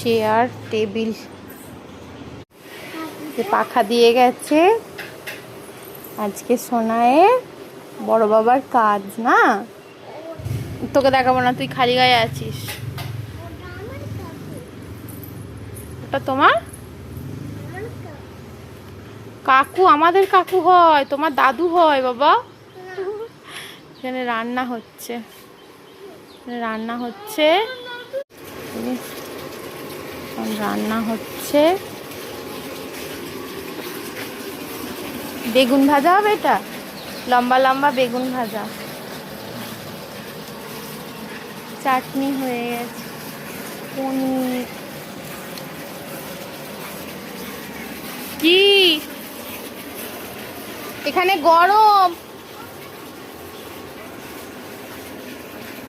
Chair table, পাখা দিয়ে গেছে। আজকে সোনায়ে বড় বাবার কাজ না, তোকে দেখাবো না, তুই খালি গায়ে আছিস। ওটা তোমার কাকু, আমাদের কাকু হয়, তোমার দাদু হয় বাবা। এখানে রান্না হচ্ছে, রান্না হচ্ছে, রান্না হচ্ছে। বেগুন ভাজা হবে, এটা লম্বা লম্বা বেগুন ভাজা। চাটনি হয়ে গেছে, পনির। কি এখানে গরম,